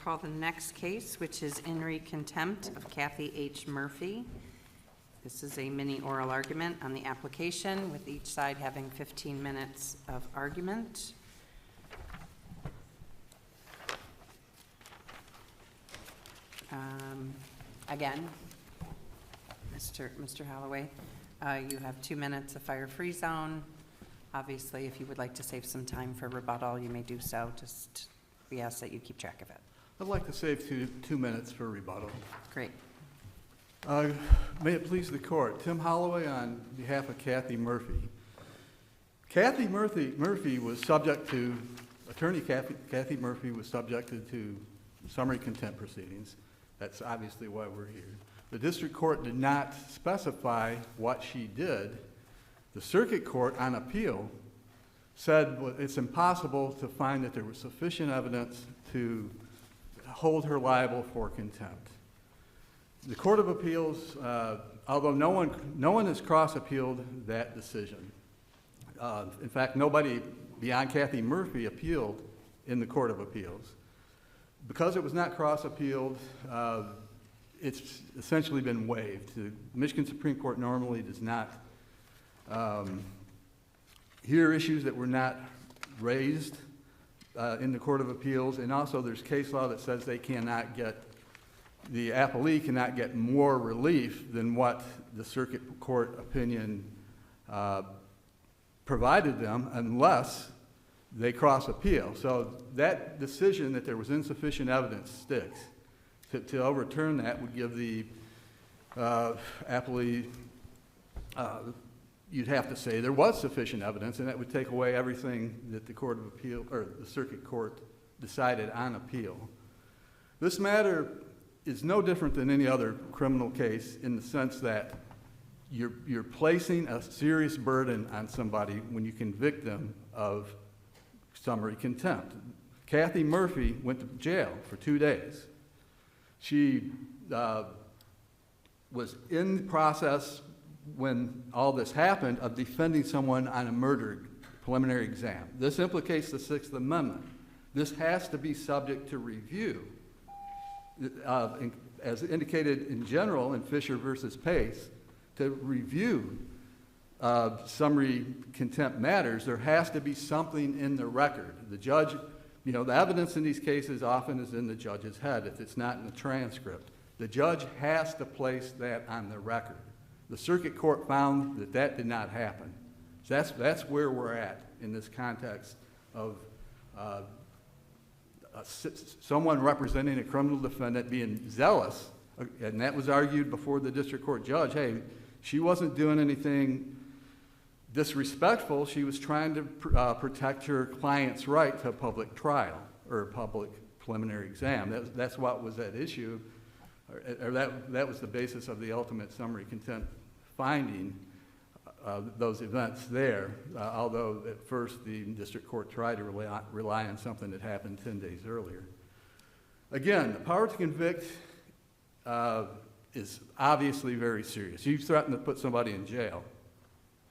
call the next case, which is in re Contempt of Kathy H. Murphy. This is a mini oral argument on the application, with each side having 15 minutes of argument. Again, Mr. Holloway, you have 2 minutes of fire-free zone. Obviously, if you would like to save some time for rebuttal, you may do so. Just we ask that you keep track of it. I'd like to save two minutes for rebuttal. Great. May it please the court. Tim Holloway on behalf of Kathy Murphy. Kathy Murphy was subject to, attorney Kathy Murphy was subjected to summary contempt proceedings. That's obviously why we're here. The district court did not specify what she did. The circuit court on appeal said it's impossible to find that there was sufficient evidence to hold her liable for contempt. The Court of Appeals, although no one has cross-appealed that decision. In fact, nobody beyond Kathy Murphy appealed in the Court of Appeals. Because it was not cross-appealed, it's essentially been waived. The Michigan Supreme Court normally does not hear issues that were not raised in the Court of Appeals, and also there's case law that says they cannot get, the appellee cannot get more relief than what the circuit court opinion provided them unless they cross-appeal. So that decision that there was insufficient evidence sticks. To overturn that would give the appellee, you'd have to say there was sufficient evidence, and that would take away everything that the Court of Appeal, or the circuit court decided on appeal. This matter is no different than any other criminal case in the sense that you're placing a serious burden on somebody when you convict them of summary contempt. Kathy Murphy went to jail for 2 days. She was in the process when all this happened of defending someone on a murder preliminary exam. This implicates the Sixth Amendment. This has to be subject to review. As indicated in general in Fisher versus Pace, to review summary contempt matters, there has to be something in the record. The judge, the evidence in these cases often is in the judge's head if it's not in the transcript. The judge has to place that on the record. The circuit court found that that did not happen. So that's where we're at in this context of someone representing a criminal defendant being zealous, and that was argued before the district court judge. Hey, she wasn't doing anything disrespectful. She was trying to protect her client's right to a public trial or a public preliminary exam. That's what was at issue, or that was the basis of the ultimate summary contempt finding those events there, although at first the district court tried to rely on something that happened 10 days earlier. Again, the power to convict is obviously very serious. You threaten to put somebody in jail,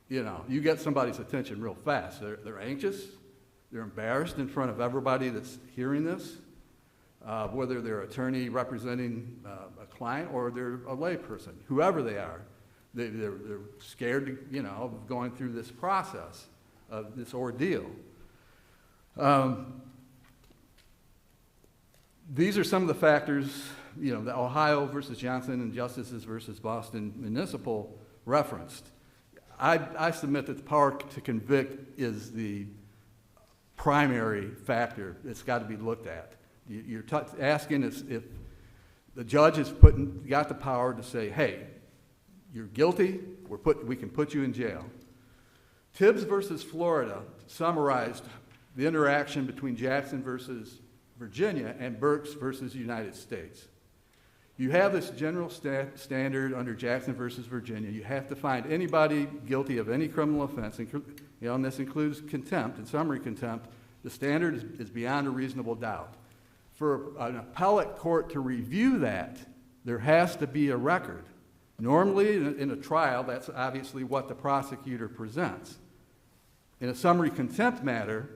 you get somebody's attention real fast. They're anxious, they're embarrassed in front of everybody that's hearing this, whether they're an attorney representing a client or they're a lay person, whoever they are. They're scared, of going through this process, of this ordeal. These are some of the factors, the Ohio versus Johnson and Justices versus Boston Municipal referenced. I submit that the power to convict is the primary factor that's got to be looked at. You're asking if the judge has got the power to say, hey, you're guilty, we can put you in jail. Tibbs versus Florida summarized the interaction between Jackson versus Virginia and Burks versus United States. You have this general standard under Jackson versus Virginia. You have to find anybody guilty of any criminal offense, and this includes contempt and summary contempt. The standard is beyond a reasonable doubt. For an appellate court to review that, there has to be a record. Normally, in a trial, that's obviously what the prosecutor presents. In a summary contempt matter,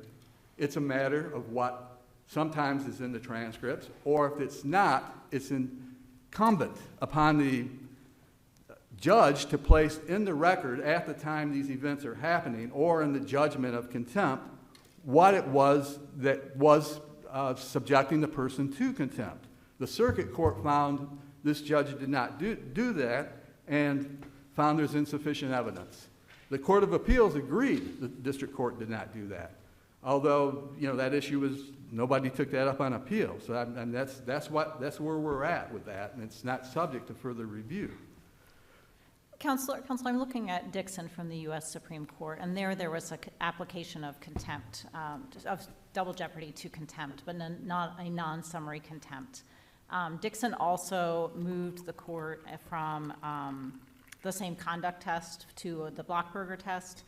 it's a matter of what sometimes it's in the transcripts, or if it's not, it's incumbent upon the judge to place in the record at the time these events are happening, or in the judgment of contempt, what it was that was subjecting the person to contempt. The circuit court found this judge did not do that and found there's insufficient evidence. The Court of Appeals agreed the district court did not do that. Although, that issue was, nobody took that up on appeal. So and that's where we're at with that, and it's not subject to further review. Counselor, I'm looking at Dixon from the U.S. Supreme Court, and there was an application of contempt, of double jeopardy to contempt, but not a non-summary contempt. Dixon also moved the court from the same conduct test to the Blockberger test.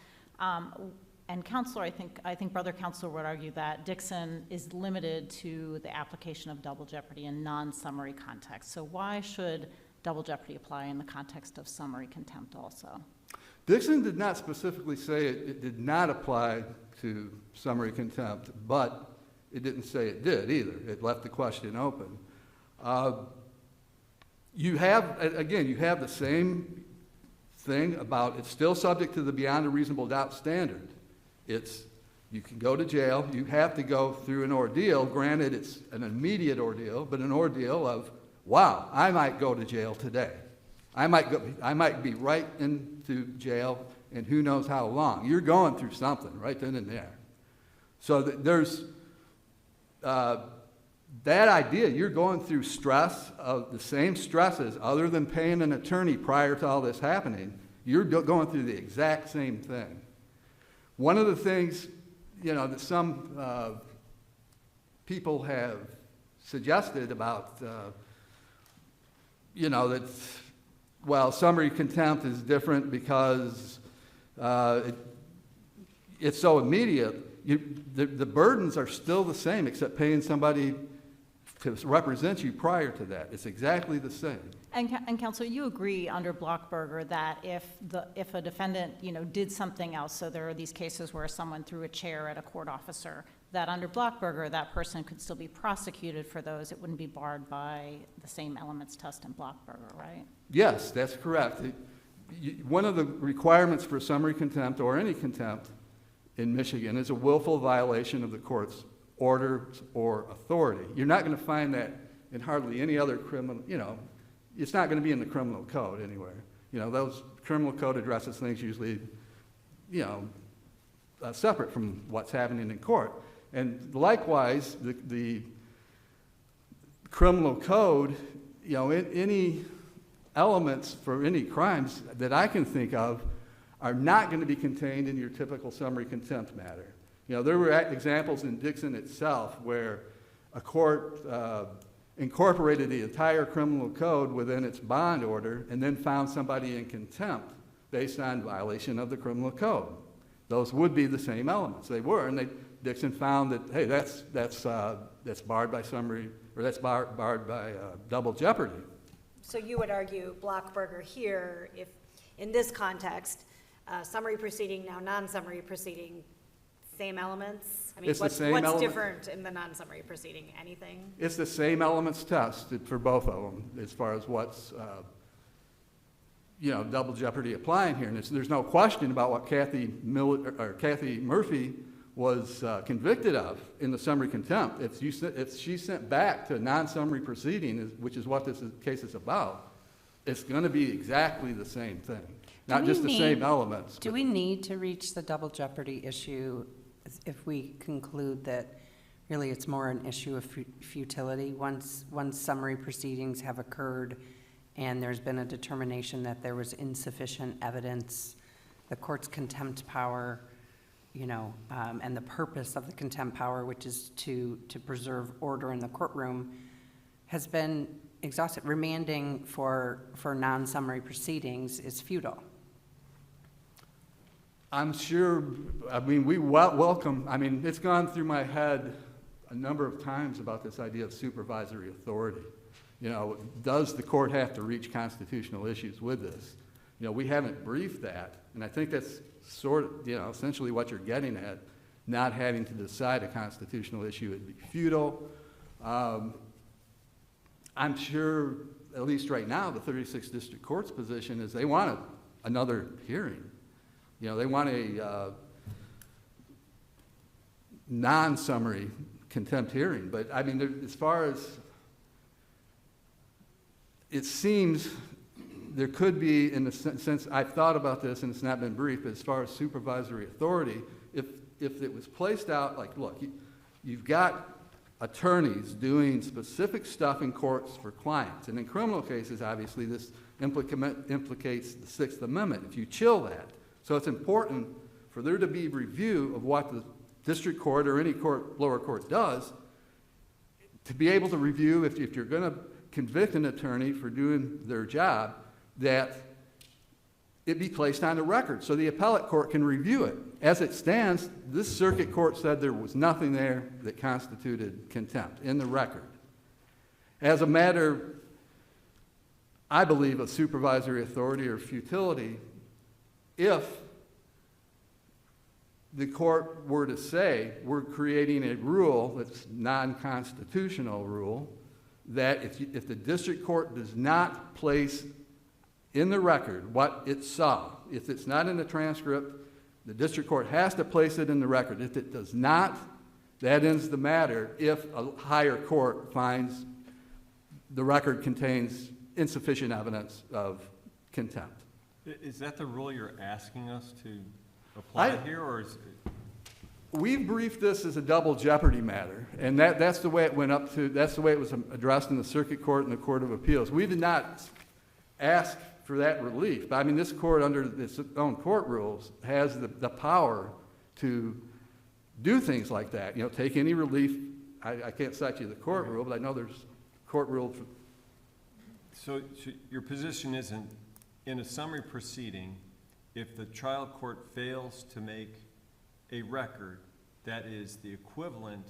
And Counselor, I think Brother Counselor would argue that Dixon is limited to the application of double jeopardy in non-summary context. So why should double jeopardy apply in the context of summary contempt also? Dixon did not specifically say it did not apply to summary contempt, but it didn't say it did either. It left the question open. You have the same thing about it's still subject to the beyond a reasonable doubt standard. You can go to jail. You have to go through an ordeal. Granted, it's an immediate ordeal, but an ordeal of, wow, I might go to jail today. I might be right into jail, and who knows how long. You're going through something right then and there. So there's that idea. You're going through stress of the same stresses, other than paying an attorney prior to all this happening. You're going through the exact same thing. One of the things, that some people have suggested about, that, summary contempt is different because it's so immediate. The burdens are still the same, except paying somebody to represent you prior to that. It's exactly the same. And Counselor, you agree under Blockberger that if a defendant, did something else, so there are these cases where someone threw a chair at a court officer, that under Blockberger, that person could still be prosecuted for those. It wouldn't be barred by the same elements test in Blockberger, right? Yes, that's correct. One of the requirements for summary contempt or any contempt in Michigan is a willful violation of the court's orders or authority. You're not going to find that in hardly any other criminal, it's not going to be in the criminal code anywhere. Those criminal code addresses things usually, separate from what's happening in court. And likewise, the criminal code, any elements for any crimes that I can think of are not going to be contained in your typical summary contempt matter. There were examples in Dixon itself where a court incorporated the entire criminal code within its bond order and then found somebody in contempt based on violation of the criminal code. Those would be the same elements. They were, and Dixon found that, hey, that's barred by summary, or that's barred by double jeopardy. So you would argue Blockberger here, if in this context, summary proceeding, now non-summary proceeding, same elements? I mean, It's the what's same element. different in the non-summary proceeding? Anything? It's the same elements test for both of them as far as what's, double jeopardy applying here. And there's no question about what Kathy Murphy was convicted of in the summary contempt. If she's sent back to a non-summary proceeding, which is what this case is about, it's going to be exactly the same thing. Not just the same elements. Do we need to reach the double jeopardy issue if we conclude that really it's more an issue of futility once summary proceedings have occurred and there's been a determination that there was insufficient evidence, the court's contempt power, and the purpose of the contempt power, which is to preserve order in the courtroom, has been exhausted. Remanding for non-summary proceedings is futile. I'm sure, we welcome, it's gone through my head a number of times about this idea of supervisory authority. Does the court have to reach constitutional issues with this? We haven't briefed that, and I think that's essentially what you're getting at. not having to decide a constitutional issue would be futile. I'm sure, at least right now, the 36th District Court's position is they want another hearing. You know, they want a non-summary contempt hearing. But, I mean, as far as it seems, there could be, in the sense, I've thought about this and it's not been brief, but as far as supervisory authority, if it was placed out, like, look, you've got attorneys doing specific stuff in courts for clients, and in criminal cases, obviously, this implicates the Sixth Amendment, if you chill that. So it's important for there to be review of what the district court or any court, lower court does, to be able to review, if you're going to convict an attorney for doing their job, that it be placed on the record so the appellate court can review it. As it stands, this circuit court said there was nothing there that constituted contempt in the record. As a matter, I believe, of supervisory authority or futility, if the court were to say we're creating a rule that's non-constitutional rule, that if the district court does not place in the record what it saw, if it's not in the transcript, the district court has to place it in the record. If it does not, that ends the matter if a higher court finds the record contains insufficient evidence of contempt. Is that the rule you're asking us to apply here, or is it? We've briefed this as a double jeopardy matter, and that's the way it went up to, that's the way it was addressed in the circuit court and the Court of Appeals. We did not ask for that relief. But I mean, this court, under its own court rules, has the power to do things like that. You know, take any relief. I can't cite you the court rule, but I know there's court rule. So your position isn't, in a summary proceeding, if the trial court fails to make a record that is the equivalent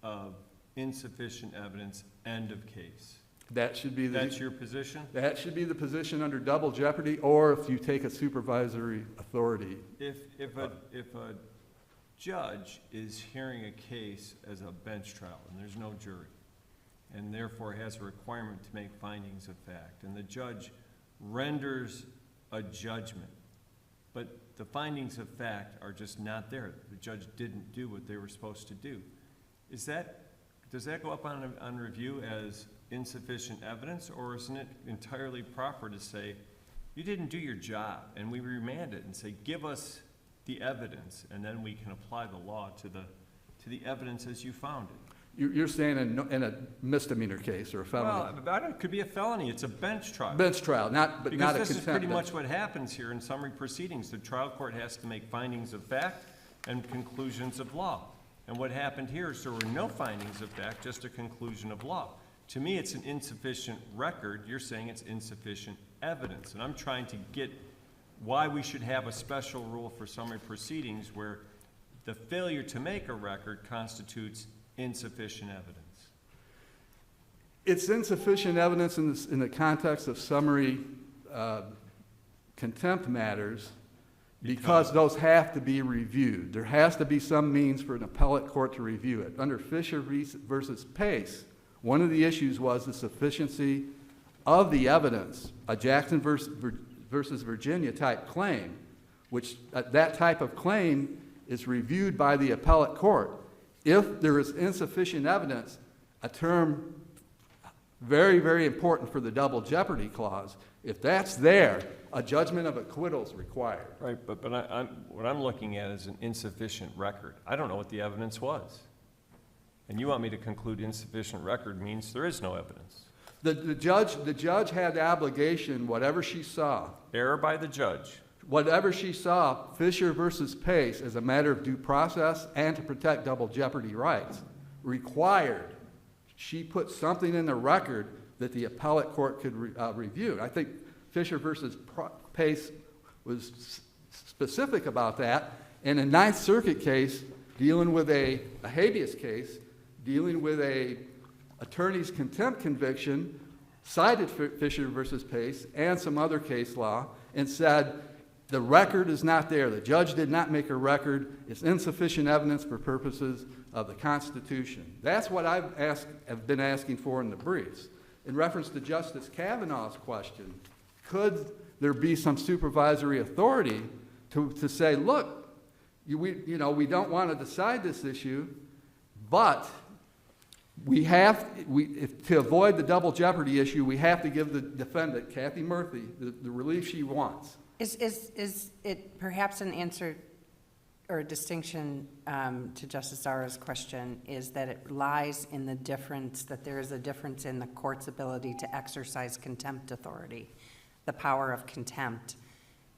of insufficient evidence, end of case. That should be That's your position? That should be the position under double jeopardy, or if you take a supervisory authority. If a judge is hearing a case as a bench trial and there's no jury, and therefore has a requirement to make findings of fact, and the judge renders a judgment, but the findings of fact are just not there, the judge didn't do what they were supposed to do, does that go up on review as insufficient evidence, or isn't it entirely proper to say, you didn't do your job, and we remand it and say, give us the evidence, and then we can apply the law to the evidence as you found it? You're saying in a misdemeanor case or a felony? Well, it could be a felony. It's a bench trial. Bench trial, not a contempt. Because this is pretty much what happens here in summary proceedings. The trial court has to make findings of fact and conclusions of law. And what happened here is there were no findings of fact, just a conclusion of law. To me, it's an insufficient record. You're saying it's insufficient evidence. And I'm trying to get why we should have a special rule for summary proceedings where the failure to make a record constitutes insufficient evidence. It's insufficient evidence in the context of summary contempt matters because those have to be reviewed. There has to be some means for an appellate court to review it. Under Fisher versus Pace, one of the issues was the sufficiency of the evidence, a Jackson versus Virginia type claim, which that type of claim is reviewed by the appellate court. If there is insufficient evidence, a term very, very important for the double jeopardy clause, if that's there, a judgment of acquittal is required. Right, but what I'm looking at is an insufficient record. I don't know what the evidence was. And you want me to conclude insufficient record means there is no evidence. The judge had the obligation, whatever she saw. Error by the judge. Whatever she saw, Fisher versus Pace, as a matter of due process and to protect double jeopardy rights, required she put something in the record that the appellate court could review. I think Fisher versus Pace was specific about that. And a Ninth Circuit case dealing with a habeas case, dealing with a attorney's contempt conviction, cited Fisher versus Pace and some other case law and said, The record is not there. The judge did not make a record. It's insufficient evidence for purposes of the Constitution. That's what have been asking for in the briefs. In reference to Justice Kavanaugh's question, could there be some supervisory authority to say, look, we don't want to decide this issue, but to avoid the double jeopardy issue, we have to give the defendant, Kathy Murphy, the relief she wants. Is it perhaps an answer or a distinction to Justice Zara's question is that it lies in the difference, that there is a difference in the court's ability to exercise contempt authority, the power of contempt,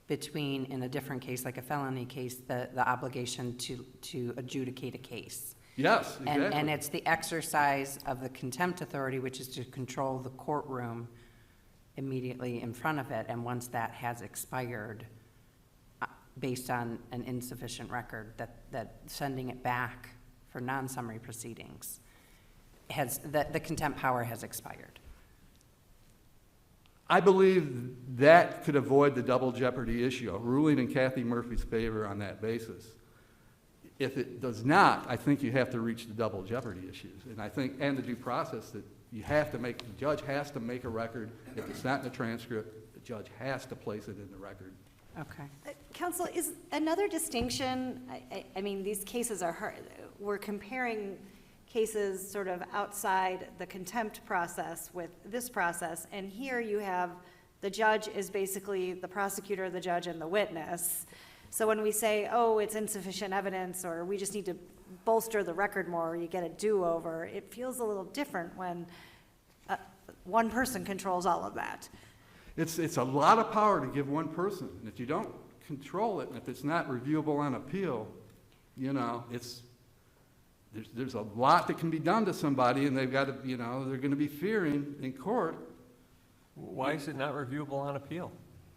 between, in a different case, like a felony case, the obligation to adjudicate a case. Yes, exactly. And it's the exercise of the contempt authority, which is to control the courtroom immediately in front of it, and once that has expired, based on an insufficient record, that sending it back for non-summary proceedings the contempt power has expired. I believe that could avoid the double jeopardy issue, a ruling in Kathy Murphy's favor on that basis. If it does not, I think you have to reach the double jeopardy issues. And I think, and the due process, that you have to the judge has to make a record. If it's not in the transcript, the judge has to place it in the record. Okay. Counsel, is another distinction, I mean, these cases are hard. We're comparing cases sort of outside the contempt process with this process, and here you have the judge is basically the prosecutor, the judge, and the witness. So when we say, oh, it's insufficient evidence, or we just need to bolster the record more, or you get a do-over, it feels a little different when one person controls all of that. It's a lot of power to give one person. And if you don't control it, and if it's not reviewable on appeal, there's a lot that can be done to somebody, and they've got to, they're going to be fearing in court. Why is it not reviewable on appeal?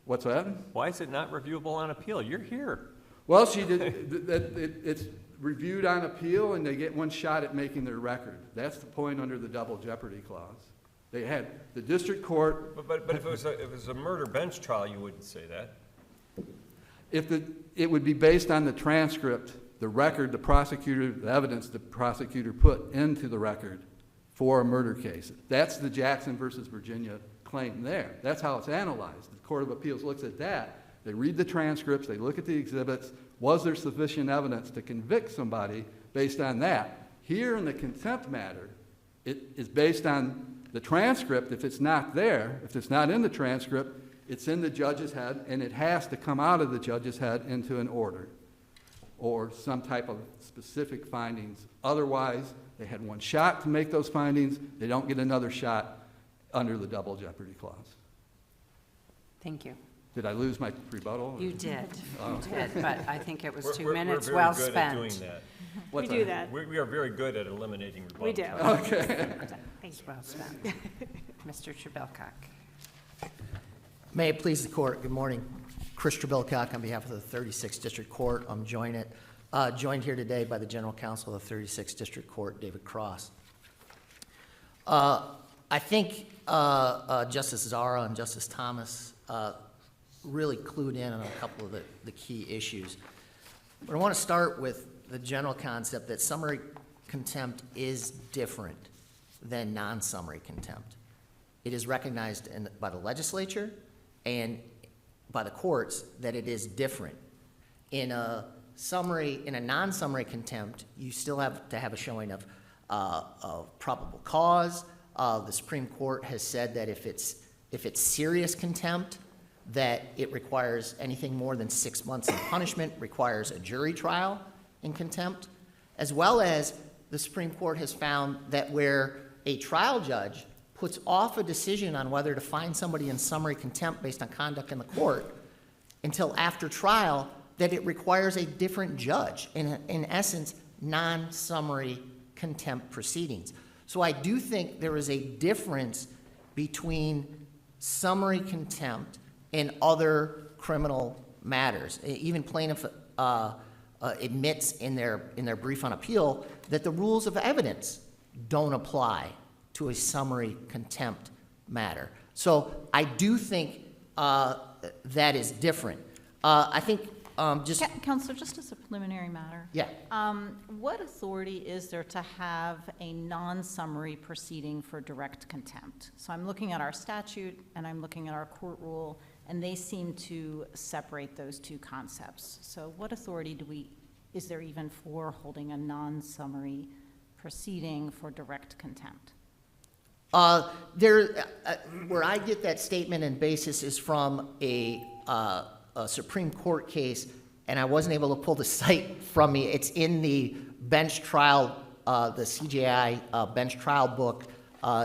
What's that? Why is it not reviewable on appeal? You're here. Well, she did. It's reviewed on appeal, and they get one shot at making their record. That's the point under the double jeopardy clause. They had the district court. But if it was a murder bench trial, you wouldn't say that. It would be based on the transcript, the record, the evidence the prosecutor put into the record for a murder case. That's the Jackson versus Virginia claim there. That's how it's analyzed. The Court of Appeals looks at that. They read the transcripts, they look at the exhibits. Was there sufficient evidence to convict somebody based on that? Here in the contempt matter, it is based on the transcript. If it's not there, if it's not in the transcript, it's in the judge's head, and it has to come out of the judge's head into an order or some type of specific findings. Otherwise, they had one shot to make those findings. They don't get another shot under the double jeopardy clause. Thank you. Did I lose my rebuttal? You did. Oh. You did, but I think it was 2 We're minutes very well good spent. at doing that. What's We do that. We are very good at eliminating rebuttals. We do. Okay. Thank you. Well spent. Mr. Trebelcock. May it please the court, good morning. Chris Trebelcock on behalf of the 36th District Court. I'm joined here today by the General Counsel of the 36th District Court, David Cross. I think Justice Zara and Justice Thomas really clued in on a couple of the key issues. But I want to start with the general concept that summary contempt is different than non-summary contempt. It is recognized by the legislature and by the courts that it is different. In a non-summary contempt, you still have to have a showing of probable cause. The Supreme Court has said that if it's serious contempt, that it requires anything more than 6 months in punishment, requires a jury trial in contempt, as well as the Supreme Court has found that where a trial judge puts off a decision on whether to find somebody in summary contempt based on conduct in the court until after trial, that it requires a different judge, in essence, non-summary contempt proceedings. So I do think there is a difference between summary contempt and other criminal matters. Even plaintiff admits in their brief on appeal that the rules of evidence don't apply to a summary contempt matter. So I do think that is different. I think, just, Counselor, just as a preliminary matter. yeah. What authority is there to have a non-summary proceeding for direct contempt? So I'm looking at our statute and I'm looking at our court rule, and they seem to separate those two concepts. So what authority is there even for holding a non-summary proceeding for direct contempt? Where I get that statement and basis is from a Supreme Court case, and I wasn't able to pull the site from me. It's in the bench trial, the CJI bench trial book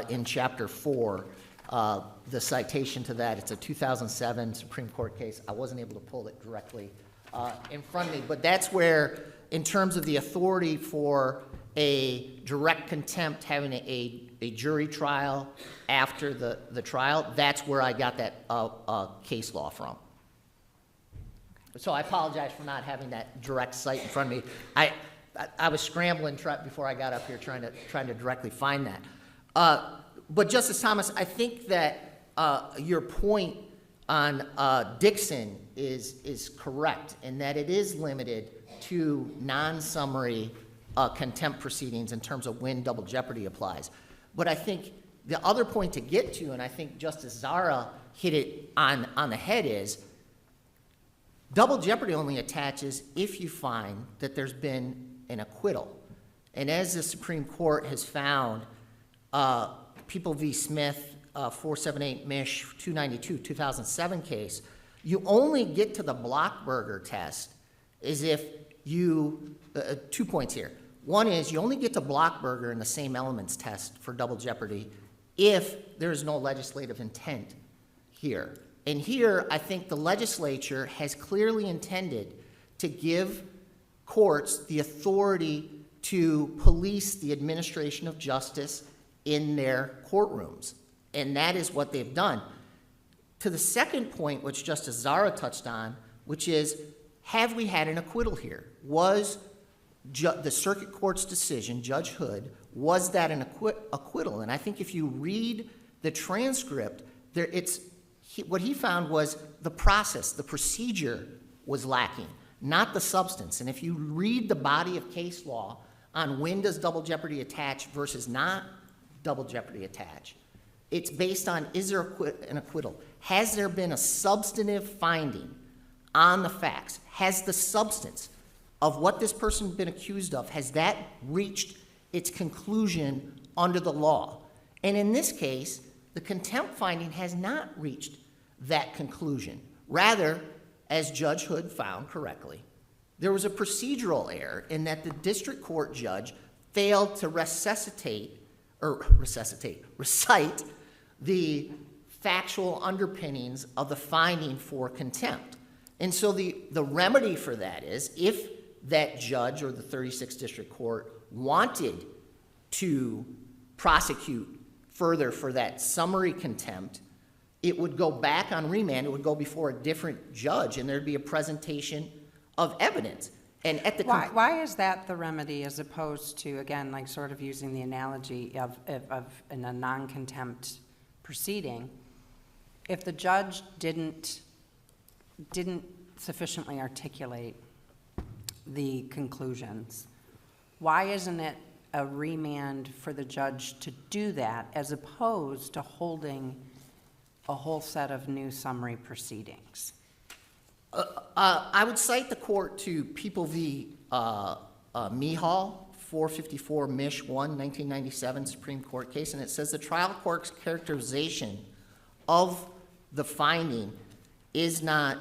in Chapter 4. The citation to that, it's a 2007 Supreme Court case. I wasn't able to pull it directly in front of me, but that's where, in terms of the authority for a direct contempt having a jury trial after the trial, that's where I got that case law from. So I apologize for not having that direct cite in front of me. I was scrambling before I got up here trying to directly find that. But Justice Thomas, I think that your point on Dixon is correct, in that it is limited to non-summary contempt proceedings in terms of when double jeopardy applies. But I think the other point to get to, and I think Justice Zara hit it on the head, is double jeopardy only attaches if you find that there's been an acquittal. And as the Supreme Court has found, People v. Smith, 478 Mish 292, 2007 case, you only get to the Blockberger test is if you, 2 points here. One is you only get to Blockberger in the same elements test for double jeopardy if there's no legislative intent here. And here, I think the legislature has clearly intended to give courts the authority to police the administration of justice in their courtrooms. And that is what they've done. To the second point, which Justice Zara touched on, which is, have we had an acquittal here? Was the circuit court's decision, Judge Hood, was that an acquittal? And I think if you read the transcript, what he found was the process, the procedure was lacking, not the substance. And if you read the body of case law on when does double jeopardy attach versus not double jeopardy attach, it's based on, is there an acquittal? Has there been a substantive finding on the facts? Has the substance of what this person been accused of, has that reached its conclusion under the law? And in this case, the contempt finding has not reached that conclusion. Rather, as Judge Hood found correctly, there was a procedural error in that the district court judge failed to recite the factual underpinnings of the finding for contempt. And so the remedy for that is, if that judge or the 36th district court wanted to prosecute further for that summary contempt, it would go back on remand, it would go before a different judge, and there'd be a presentation of evidence. And at the Why is that the remedy, as opposed to, again, like sort of using the analogy of in a non-contempt proceeding, if the judge didn't sufficiently articulate the conclusions, why isn't it a remand for the judge to do that, as opposed to holding a whole set of new summary proceedings? I would cite the court to People v. Mehal, 454 Mish 1, 1997 Supreme Court case, and it says the trial court's characterization of the finding is not,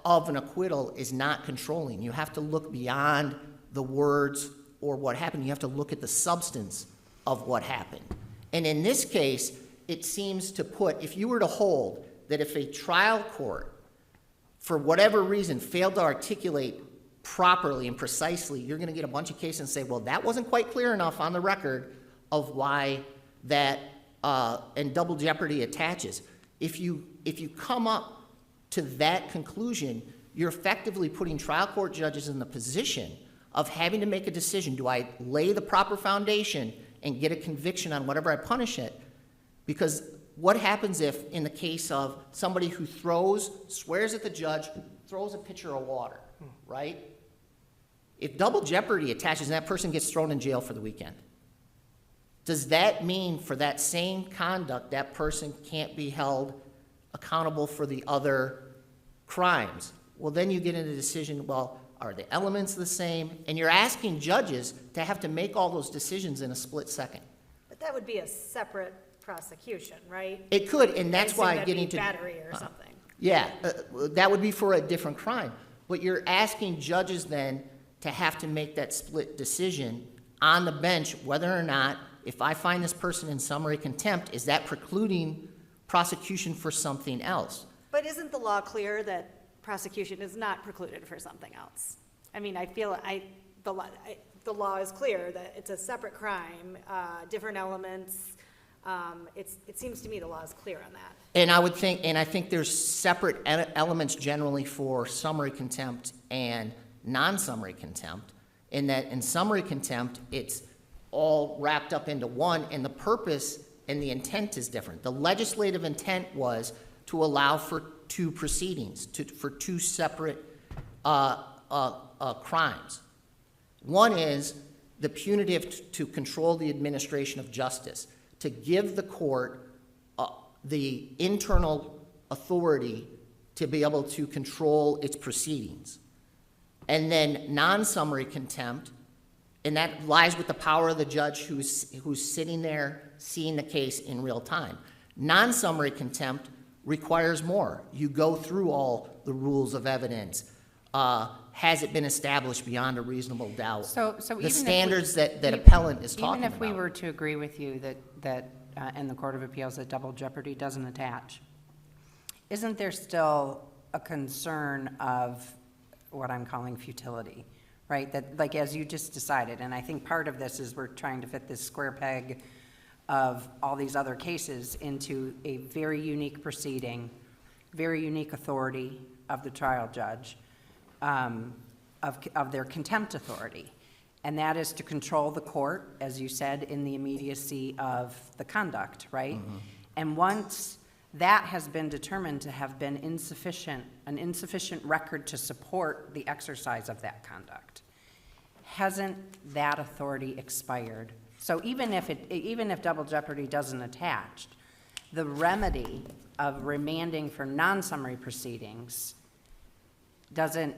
of an acquittal, is not controlling. You have to look beyond the words or what happened. You have to look at the substance of what happened. And in this case, it seems to put, if you were to hold that if a trial court, for whatever reason, failed to articulate properly and precisely, you're going to get a bunch of cases and say, well, that wasn't quite clear enough on the record of why that and double jeopardy attaches. If you come up to that conclusion, you're effectively putting trial court judges in the position of having to make a decision. Do I lay the proper foundation and get a conviction on whatever I punish it? Because what happens if, in the case of somebody who swears at the judge, throws a pitcher of water, right? If double jeopardy attaches and that person gets thrown in jail for the weekend, does that mean for that same conduct, that person can't be held accountable for the other crimes? Well, then you get into the decision, well, are the elements the same? And you're asking judges to have to make all those decisions in a split second. But that would be a separate prosecution, right? It could, and that's I why assume that'd getting be to. battery or something. Yeah, that would be for a different crime. But you're asking judges then to have to make that split decision on the bench, whether or not, if I find this person in summary contempt, is that precluding prosecution for something else? But isn't the law clear that prosecution is not precluded for something else? I mean, I feel, the law is clear that it's a separate crime, different elements. It seems to me the law is clear on that. And I think there's separate elements generally for summary contempt and non-summary contempt, in that in summary contempt, it's all wrapped up into one, and the purpose and the intent is different. The legislative intent was to allow for two proceedings, for two separate crimes. One is the punitive to control the administration of justice, to give the court the internal authority to be able to control its proceedings. And then non-summary contempt, and that lies with the power of the judge who's sitting there seeing the case in real time. Non-summary contempt requires more. You go through all the rules of evidence. Has it been established beyond a reasonable doubt? So even the if standards we- that appellant is talking Even if we about. were to agree with you that in the Court of Appeals that double jeopardy doesn't attach, isn't there still a concern of what I'm calling futility, right? That, like, as you just decided, and I think part of this is we're trying to fit this square peg of all these other cases into a very unique proceeding, very unique authority of the trial judge, of their contempt authority. And that is to control the court, as you said, in the immediacy of the conduct, right? Mm-hmm. And once that has been determined to have been an insufficient record to support the exercise of that conduct, hasn't that authority expired? So even if double jeopardy doesn't attach, the remedy of remanding for non-summary proceedings doesn't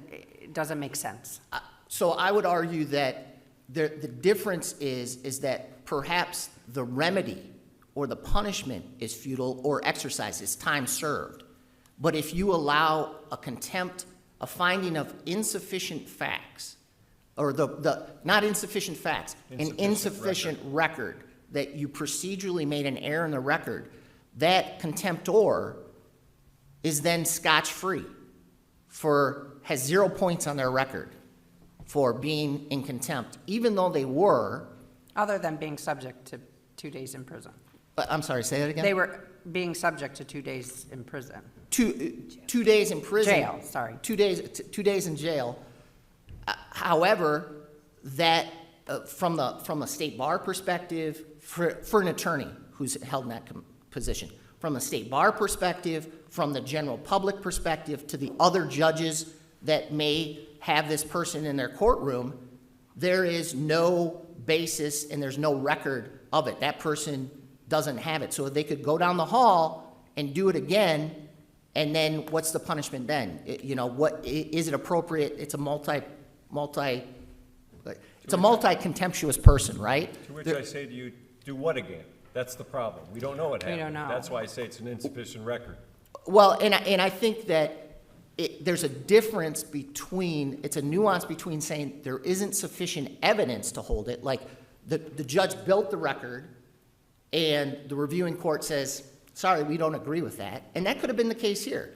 make sense. So I would argue that the difference is that perhaps the remedy or the punishment is futile or exercise is time served. But if you allow a finding of insufficient facts, or not insufficient facts, an insufficient record, that you procedurally made an error in the record, that contemptor is then scotch-free, has 0 points on their record for being in contempt, even though they were. Other than being subject to 2 days in prison. I'm sorry, say that again? They were being subject to 2 days in prison. 2 days in prison. Jail, sorry. 2 days in jail. However, that from a state bar perspective, for an attorney who's held in that position, from a state bar perspective, from the general public perspective, to the other judges that may have this person in their courtroom, there is no basis and there's no record of it. That person doesn't have it. So they could go down the hall and do it again, and then what's the punishment then? What is it appropriate? It's a multi-contemptuous person, right? To which I say to you, do what again? That's the problem. We don't know what happened. We don't know. That's why I say it's an insufficient record. Well, and I think that there's a difference it's a nuance between saying there isn't sufficient evidence to hold it, like the judge built the record, and the reviewing court says, sorry, we don't agree with that. And that could have been the case here.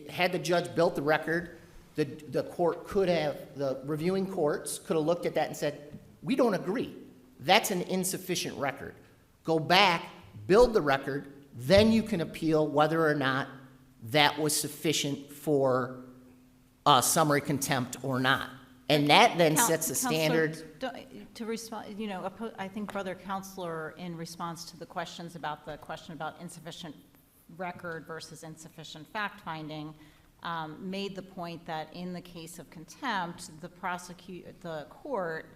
Had the judge built the record, the reviewing courts could have looked at that and said, we don't agree. That's an insufficient record. Go back, build the record, then you can appeal whether or not that was sufficient for summary contempt or not. And that then sets the standard. To respond, I think Brother Counselor, in response to the question about insufficient record versus insufficient fact-finding, made the point that in the case of contempt, the court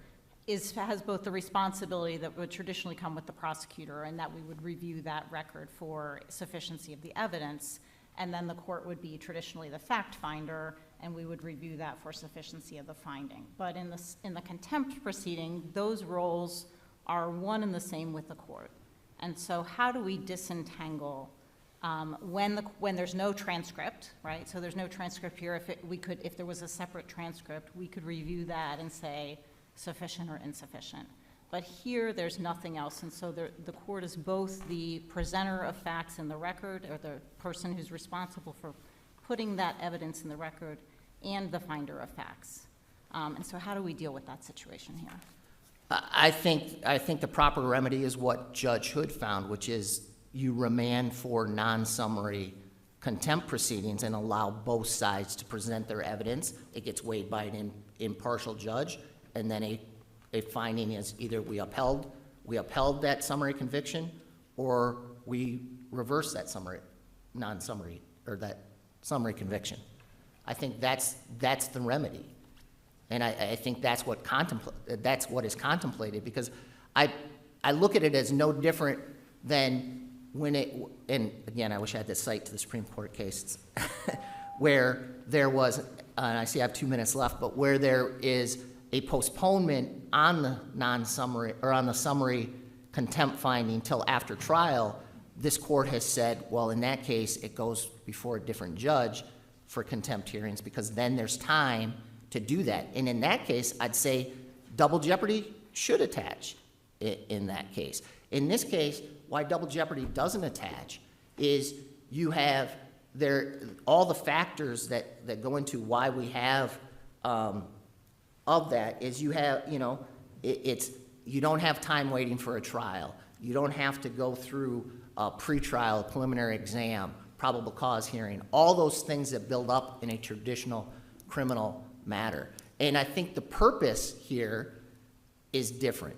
has both the responsibility that would traditionally come with the prosecutor, and that we would review that record for sufficiency of the evidence, and then the court would be traditionally the fact finder, and we would review that for sufficiency of the finding. But in the contempt proceeding, those roles are one and the same with the court. And so how do we disentangle when there's no transcript, right? So there's no transcript here. If there was a separate transcript, we could review that and say sufficient or insufficient. But here, there's nothing else, and so the court is both the presenter of facts in the record, or the person who's responsible for putting that evidence in the record, and the finder of facts. And so how do we deal with that situation here? I think the proper remedy is what Judge Hood found, which is you remand for non-summary contempt proceedings and allow both sides to present their evidence. It gets weighed by an impartial judge, and then a finding is either we upheld that summary conviction, or we reverse that non-summary, or that summary conviction. I think that's the remedy. And I think that's what is contemplated, because I look at it as no different than when and again, I wish I had this cite to the Supreme Court case, where there was, and I see I have 2 minutes left, but where there is a postponement on the non-summary, or on the summary contempt finding till after trial, this court has said, well, in that case, it goes before a different judge for contempt hearings, because then there's time to do that. And in that case, I'd say double jeopardy should attach in that case. In this case, why double jeopardy doesn't attach is you have all the factors that go into why we have of that is you have, you don't have time waiting for a trial. You don't have to go through a pretrial, a preliminary exam, probable cause hearing, all those things that build up in a traditional criminal matter. And I think the purpose here is different.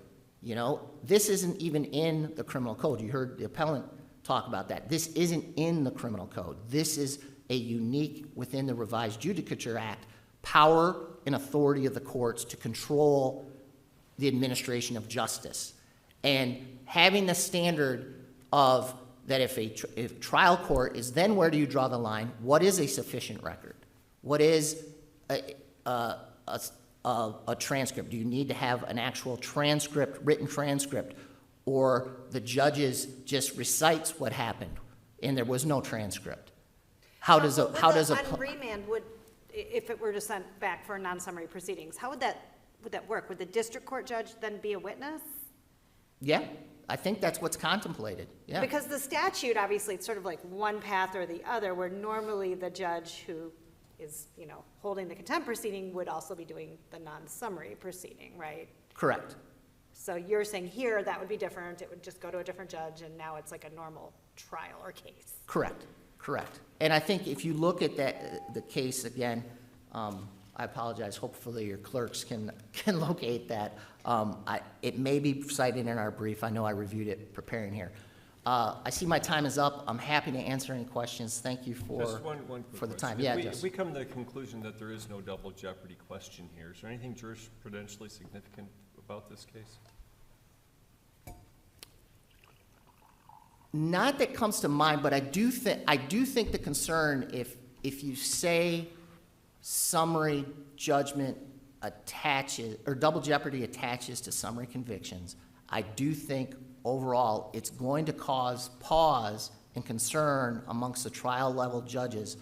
This isn't even in the criminal code. You heard the appellant talk about that. This isn't in the criminal code. This is a unique, within the Revised Judicature Act, power and authority of the courts to control the administration of justice. And having the standard of that if trial court is, then where do you draw the line? What is a sufficient record? What is a transcript? Do you need to have an actual transcript, written transcript, or the judges just recites what happened and there was no transcript? On remand, if it were to send back for non-summary proceedings, how would that work? Would the district court judge then be a witness? Yeah, I think that's what's contemplated, yeah. Because the statute, obviously, it's sort of like one path or the other, where normally the judge who is, holding the contempt proceeding would also be doing the non-summary proceeding, right? Correct. So you're saying here that would be different, it would just go to a different judge, and now it's like a normal trial or case. Correct. And I think if you look at the case again, I apologize, hopefully your clerks can locate that. It may be cited in our brief. I know I reviewed it preparing here. I see my time is up. I'm happy to answer any questions. Thank you for Just one quick the time. question. Yeah, If we come to the conclusion that there is no double jeopardy question here, is there anything jurisprudentially significant about this case? Not that comes to mind, but I do think the concern, if you say summary judgment attaches, or double jeopardy attaches to summary convictions, I do think overall it's going to cause pause and concern amongst the trial level judges.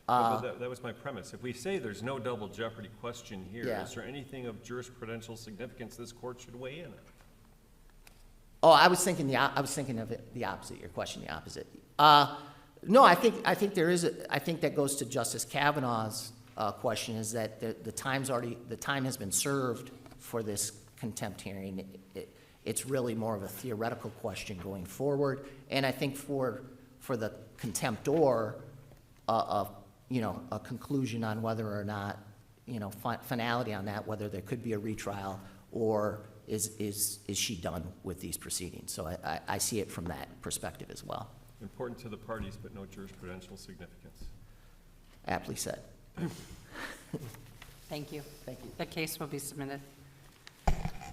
But that was my premise. If we say there's no double jeopardy question here, Yeah. is there anything of jurisprudential significance this court should weigh in on? Oh, I was thinking of it the opposite. Your question, the opposite. No, I think there is. I think that goes to Justice Kavanaugh's question. Is that the time has been served for this contempt hearing. It's really more of a theoretical question going forward. And I think for the contemptor, a conclusion on whether or not, finality on that, whether there could be a retrial, or is she done with these proceedings? So I see it from that perspective as well. Important to the parties, but no jurisprudential significance. aptly said. Thank you. Thank you. The case will be submitted.